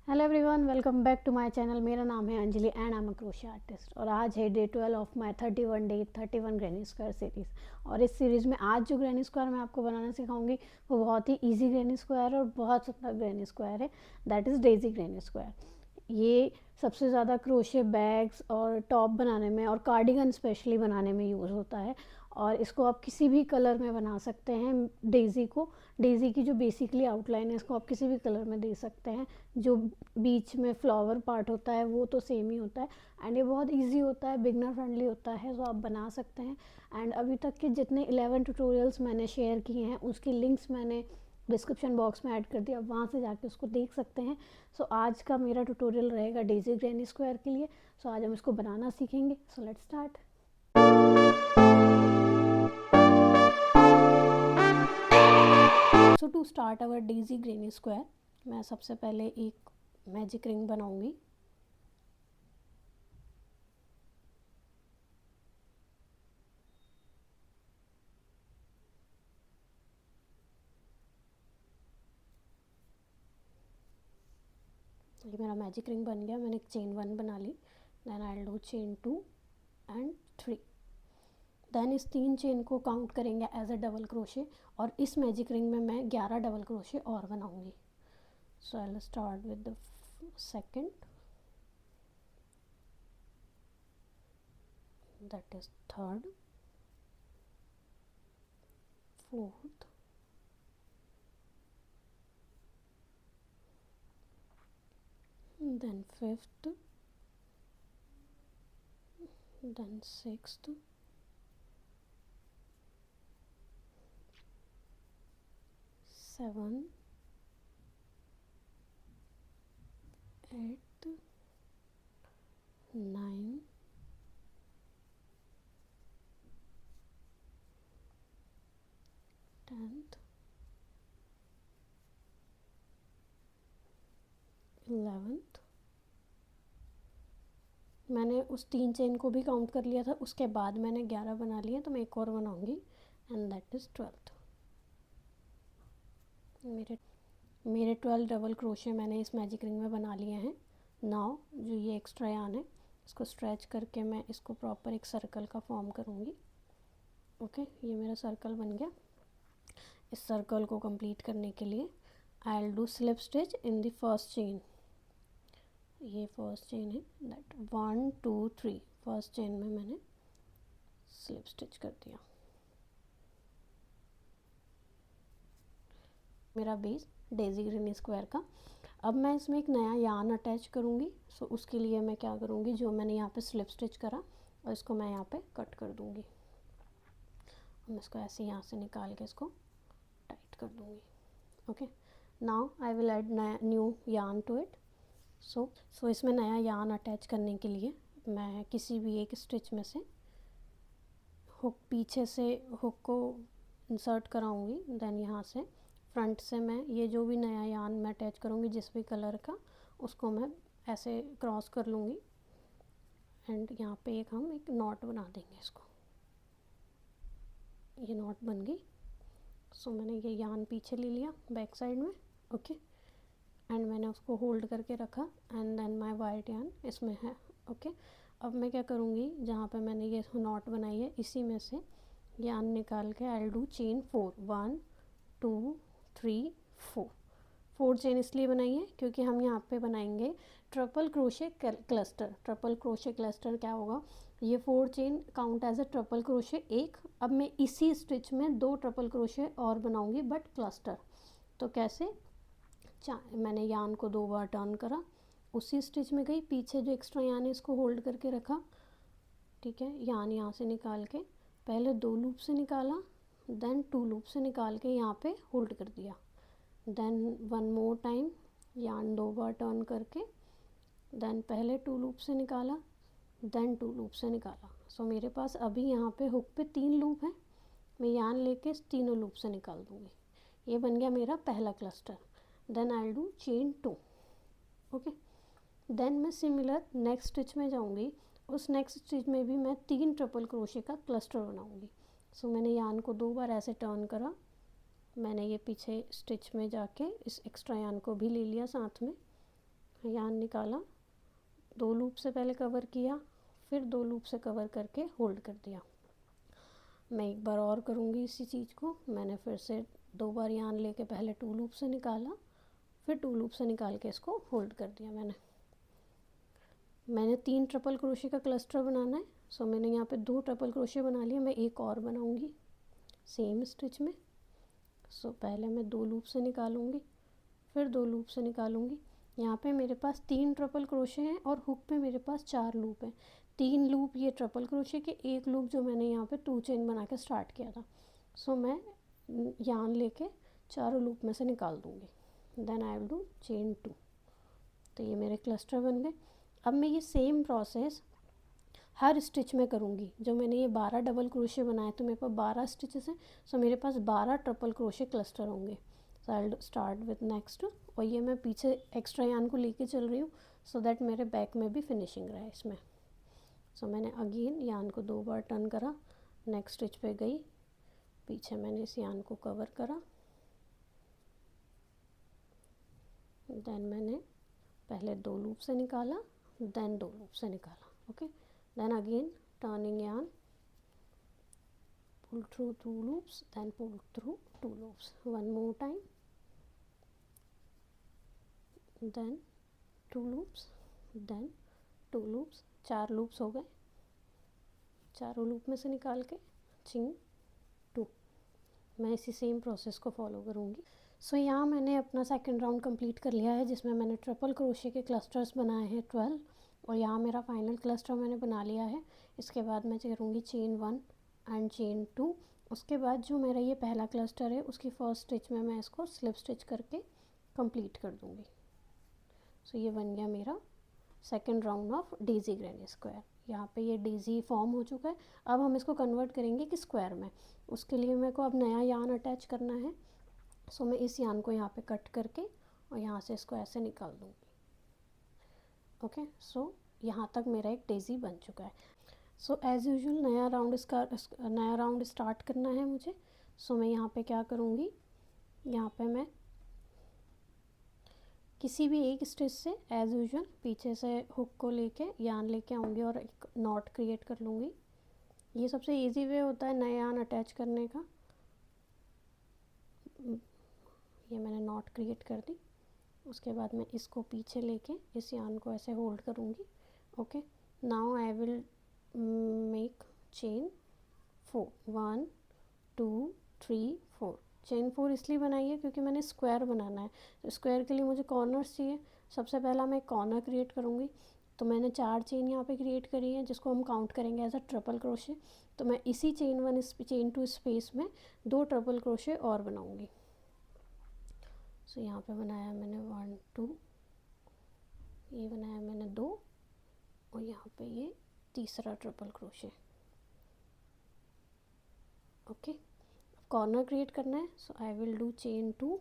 Hello everyone, welcome back to my channel. मेरा नाम है Anjali and I am a crochet artist और आज है day 12 of my 31 day 31 granny square series. और इस सीरीज़ में आज जो ग्रैनी स्क्वायर मैं आपको बनाना सिखाऊंगी वो बहुत ही इजी ग्रैनी स्क्वायर है और बहुत सुंदर ग्रैनी स्क्वायर है, that is Daisy granny square. ये सबसे ज़्यादा क्रोशे बैग्स और टॉप बनाने में और कार्डिगन स्पेशली बनाने में यूज़ होता है। और इसको आप किसी भी कलर में बना सकते हैं। डेज़ी की जो बेसिकली आउटलाइन है इसको आप किसी भी कलर में दे सकते हैं। जो बीच में फ्लावर पार्ट होता है वो तो सेम ही होता है एंड ये बहुत इजी होता है, बिगनर फ्रेंडली होता है, तो आप बना सकते हैं। एंड अभी तक के जितने 11 ट्यूटोरियल्स मैंने शेयर किए हैं उसकी लिंक्स मैंने डिस्क्रिप्शन बॉक्स में ऐड कर दिया, आप वहाँ से जाके उसको देख सकते हैं। सो आज का मेरा ट्यूटोरियल रहेगा डेजी ग्रैनी स्क्वायर के लिए। सो आज हम इसको बनाना सीखेंगे। So let's start. So to start our daisy granny square मैं सबसे पहले एक मैजिक रिंग बनाऊंगी। ये मेरा मैजिक रिंग बन गया। मैंने एक चेन 1 बना ली, then I will do chain 2 and 3। Then इस 3 चेन को काउंट करेंगे एज अ डबल क्रोशे और इस मैजिक रिंग में मैं 11 डबल क्रोशे और बनाऊंगी। So I will start with the second, that is third, fourth, then fifth, then sixth, seventh, eighth, ninth, 10th, 11th। मैंने उस 3 चेन को भी काउंट कर लिया था, उसके बाद मैंने 11 बना लिए, तो मैं एक और बनाऊंगी एंड दैट इज़ 12th। मेरे 12 डबल क्रोशे मैंने इस मैजिक रिंग में बना लिए हैं। नाउ जो ये एक्स्ट्रा यान है इसको स्ट्रेच करके मैं इसको प्रॉपर एक सर्कल का फॉर्म करूँगी। ओके, ये मेरा सर्कल बन गया। इस सर्कल को कंप्लीट करने के लिए आई will do slip stitch in the first chain. ये फर्स्ट चेन है, दैट 1 2 3 फर्स्ट चेन में मैंने स्लिप स्टिच कर दिया। मेरा बेस डेजी ग्रैनी स्क्वायर का। अब मैं इसमें एक नया यार्न अटैच करूँगी। सो उसके लिए मैं क्या करूँगी, जो मैंने यहाँ पे स्लिप स्टिच करा और इसको मैं यहाँ पे कट कर दूँगी। मैं इसको ऐसे यहाँ से निकाल के इसको टाइट कर दूँगी। Okay, now I will add new yarn to it. So इसमें नया यार्न अटैच करने के लिए मैं किसी भी एक स्टिच में से हुक, पीछे से हुक को इंसर्ट कराऊंगी। देन यहाँ से फ्रंट से मैं ये जो भी नया यार्न मैं अटैच करूँगी जिस भी कलर का, उसको मैं ऐसे क्रॉस कर लूँगी एंड यहाँ पे हम एक नॉट बना देंगे इसको। ये नॉट बन गई। सो मैंने ये यार्न पीछे ले लिया बैक साइड में। ओके, एंड मैंने उसको होल्ड करके रखा and then my white yarn इसमें है। ओके, अब मैं क्या करूँगी, जहाँ पे मैंने ये नॉट बनाई है इसी में से यार्न निकाल के I will do chain 4 1 2 3 4। 4 chain इसलिए बनाई है क्योंकि हम यहाँ पे बनाएंगे triple crochet cluster. Triple crochet cluster क्या होगा, ये 4 chain count as a triple crochet एक। अब मैं इसी स्टिच में 2 ट्रिपल क्रोशे और बनाऊंगी बट क्लस्टर। तो कैसे, मैंने यार्न को 2 बार टर्न करा, उसी स्टिच में गई, पीछे जो एक्स्ट्रा यार्न है इसको होल्ड करके रखा। ठीक है, यार्न यहाँ से निकाल के पहले 2 लूप से निकाला, देन 2 लूप से निकाल के यहाँ पे होल्ड कर दिया, देन 1 मोर टाइम यार्न 2 बार टर्न करके, देन पहले 2 लूप से निकाला, देन 2 लूप से निकाला। सो मेरे पास अभी यहाँ पे हुक पे 3 लूप है, मैं यार्न लेके तीनों लूप से निकाल दूँगी। ये बन गया मेरा पहला cluster. Then I will do chain 2। Okay, then मैं सिमिलर नेक्स्ट स्टिच में जाऊँगी, उस नेक्स्ट स्टिच में भी मैं 3 ट्रिपल क्रोशे का क्लस्टर बनाऊँगी। सो मैंने यार्न को 2 बार ऐसे टर्न करा, मैंने ये पीछे स्टिच में जाके इस एक्स्ट्रा यार्न को भी ले लिया साथ में, यान निकाला, 2 लूप से पहले कवर किया, फिर 2 लूप से कवर करके होल्ड कर दिया। मैं एक बार और करूँगी इसी चीज़ को। मैंने फिर से 2 बार यान लेके पहले 2 लूप से निकाला, फिर 2 लूप से निकाल के इसको होल्ड कर दिया। मैंने 3 ट्रिपल क्रोशे का क्लस्टर बनाना है। सो मैंने यहाँ पे 2 ट्रिपल क्रोशे बना लिए, मैं एक और बनाऊँगी सेम स्टिच में। सो पहले मैं 2 लूप से निकालूँगी, फिर 2 लूप से निकालूँगी। यहाँ पे मेरे पास 3 ट्रिपल क्रोशे हैं और हुक पे मेरे पास 4 लूप हैं। 3 लूप ये ट्रिपल क्रोशे के, एक लूप जो मैंने यहाँ पे 2 चेन बना के स्टार्ट किया था। सो मैं यान लेके चारों लूप में से निकाल दूँगी। Then I will do chain 2। तो ये मेरे क्लस्टर बन गए। अब मैं ये सेम प्रोसेस हर स्टिच में करूँगी। जो मैंने ये 12 डबल क्रोशे बनाए तो मेरे पास 12 स्टिचेस हैं, सो मेरे पास 12 ट्रिपल क्रोशे क्लस्टर होंगे। So I will start with next. और ये मैं पीछे एक्स्ट्रा यान को लेके चल रही हूँ सो दैट मेरे बैक में भी फिनिशिंग रहे इसमें। सो मैंने अगेन यान को 2 बार टर्न करा, नेक्स्ट स्टिच पे गई, पीछे मैंने इस यान को कवर करा, देन मैंने पहले 2 लूप से निकाला, देन 2 लूप से निकाला। ओके, देन अगेन टर्निंग यान, pull through 2 loops, then pull through 2 loops, one more time, then 2 loops, then 2 loops, 4 loops हो गए। चारों लूप में से निकाल के चेन 2। मैं इसी सेम प्रोसेस को फॉलो करूँगी। सो यहाँ मैंने अपना सेकंड राउंड कंप्लीट कर लिया है, जिसमें मैंने ट्रिपल क्रोशे के क्लस्टर्स बनाए हैं 12, और यहाँ मेरा फाइनल क्लस्टर मैंने बना लिया है। इसके बाद मैं करूँगी चेन 1 एंड चेन 2। उसके बाद जो मेरा ये पहला क्लस्टर है उसकी फर्स्ट स्टिच में मैं इसको स्लिप स्टिच करके कंप्लीट कर दूँगी। सो ये बन गया मेरा second round of daisy granny square. यहाँ पे ये डेज़ी फॉर्म हो चुका है। अब हम इसको कन्वर्ट करेंगे कि स्क्वायर में। उसके लिए मेरे को अब नया यान अटैच करना है। सो मैं इस यान को यहाँ पे कट करके और यहाँ से इसको ऐसे निकाल दूँगी। ओके, सो यहाँ तक मेरा एक डेज़ी बन चुका है। सो एज़ यूजुअल नया राउंड स्टार्ट करना है मुझे। सो मैं यहाँ पे क्या करूँगी, यहाँ पे मैं किसी भी एक स्टिच से एज़ यूजुअल पीछे से हुक को लेके यान लेके आऊँगी और एक नॉट क्रिएट कर लूँगी। ये सबसे इजी वे होता है नया यान अटैच करने का। ये मैंने नॉट क्रिएट कर दी। उसके बाद मैं इसको पीछे लेके इस यान को ऐसे होल्ड करूँगी। Okay, now I will make chain 4, 1 2 3 4। Chain 4 इसलिए बनाई है क्योंकि मैंने स्क्वायर बनाना है। तो स्क्वायर के लिए मुझे कॉर्नर्स चाहिए। सबसे पहला मैं कॉर्नर क्रिएट करूँगी। तो मैंने 4 चेन यहाँ पे क्रिएट करी है, जिसको हम काउंट करेंगे एज अ ट्रिपल क्रोशे। तो मैं इसी चेन 1 चेन 2 स्पेस में 2 ट्रिपल क्रोशे और बनाऊँगी। सो यहाँ पे बनाया मैंने 1 2, ये बनाया मैंने 2, और यहाँ पे ये तीसरा triple crochet. Okay, corner create करना है। So I will do chain 2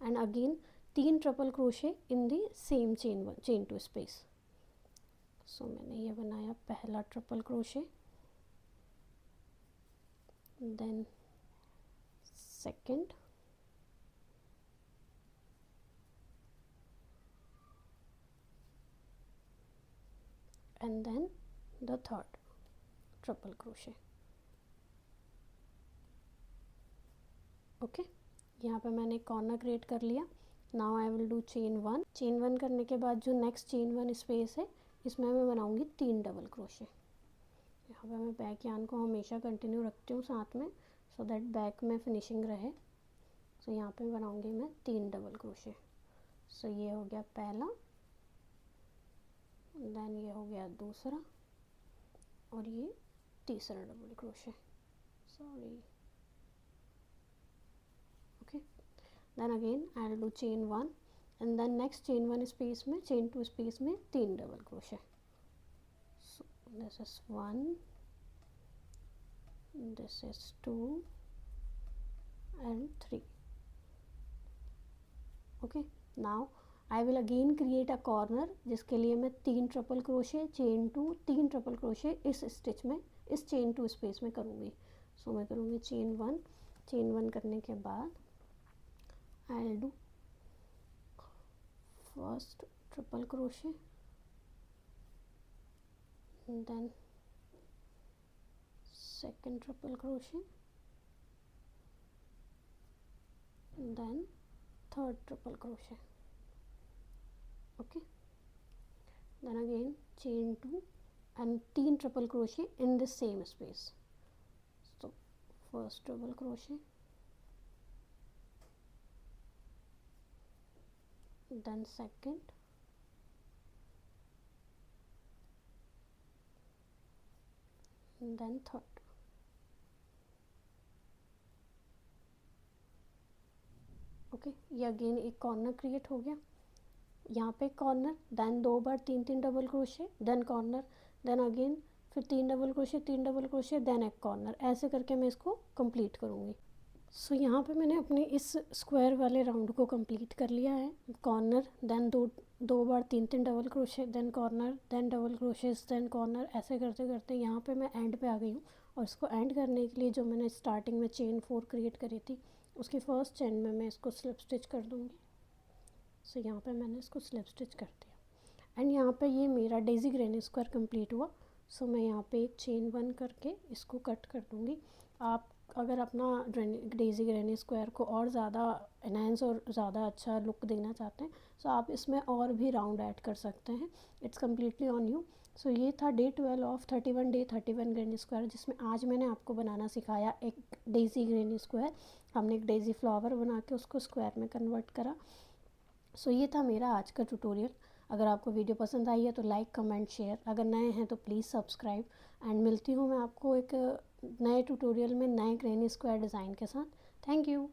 and again 3 triple crochet in the same chain 2 space. So मैंने ये बनाया पहला triple crochet, then second, and then the third triple crochet. Okay, यहाँ पे मैंने corner create कर लिया। Now I will do chain 1। Chain 1 करने के बाद जो नेक्स्ट चेन 1 स्पेस है इसमें मैं बनाऊँगी 3 डबल क्रोशे। यहाँ पे मैं बैक यान को हमेशा कंटिन्यू रखती हूँ साथ में, सो दैट बैक में फिनिशिंग रहे। सो यहाँ पे बनाऊँगी मैं 3 डबल क्रोशे। सो ये हो गया पहला, देन ये हो गया दूसरा, और ये तीसरा double crochet. Sorry, okay, then again I will do chain 1 and then next chain 1 space में चेन 2 स्पेस में 3 double crochet. So this is 1, this is 2 and 3. okay, now I will again create a corner, जिसके लिए मैं 3 triple crochet, chain 2, 3 triple crochet इस stitch में, इस chain 2 space में करूँगी। सो मैं करूँगी चेन 1 करने के बाद I will do first triple crochet, then second triple crochet, then third triple crochet, okay, then again chain 2 and 3 triple crochet in the same space. So first triple crochet, then second, then third. Okay, ये अगेन एक corner create हो गया. यहाँ पे corner, then 2 बार 3 double crochet, then corner, then again फिर 3 double crochet, 3 double crochet, then एक कॉर्नर. ऐसे करके मैं इसको कंप्लीट करूँगी. सो यहाँ पे मैंने अपने इस स्क्वायर वाले राउंड को कंप्लीट कर लिया है. कॉर्नर, देन दो बार 3 double crochet, then corner, then double crochets, then corner. ऐसे करते करते यहाँ पे मैं एंड पे आ गई हूँ. और इसको एंड करने के लिए जो मैंने स्टार्टिंग में चेन 4 क्रिएट करी थी, उसकी फर्स्ट चेन में मैं इसको स्लिप स्टिच कर दूँगी. सो यहाँ पे मैंने इसको स्लिप स्टिच कर दिया. एंड यहाँ पे ये मेरा डेज़ी ग्रैनी स्क्वायर कंप्लीट हुआ. सो मैं यहाँ पे एक चेन 1 करके इसको कट कर दूँगी. आप अगर अपना डेज़ी ग्रैनी स्क्वायर को और ज़्यादा एनहांस और ज़्यादा अच्छा लुक देना चाहते हैं, सो आप इसमें और भी राउंड ऐड कर सकते हैं. It's completely on you. So ये था day 12 of 31 day 31 granny square, जिसमें आज मैंने आपको बनाना सिखाया एक डेज़ी ग्रैनी स्क्वायर. हमने एक डेज़ी फ्लावर बना के उसको स्क्वायर में कन्वर्ट करा. सो ये था मेरा आज का ट्यूटोरियल. अगर आपको वीडियो पसंद आई है तो लाइक, कमेंट, शेयर. अगर नए हैं तो प्लीज़ सब्सक्राइब. एंड मिलती हूँ मैं आपको एक नए ट्यूटोरियल में नए ग्रैनी स्क्वायर डिज़ाइन के साथ. Thank you.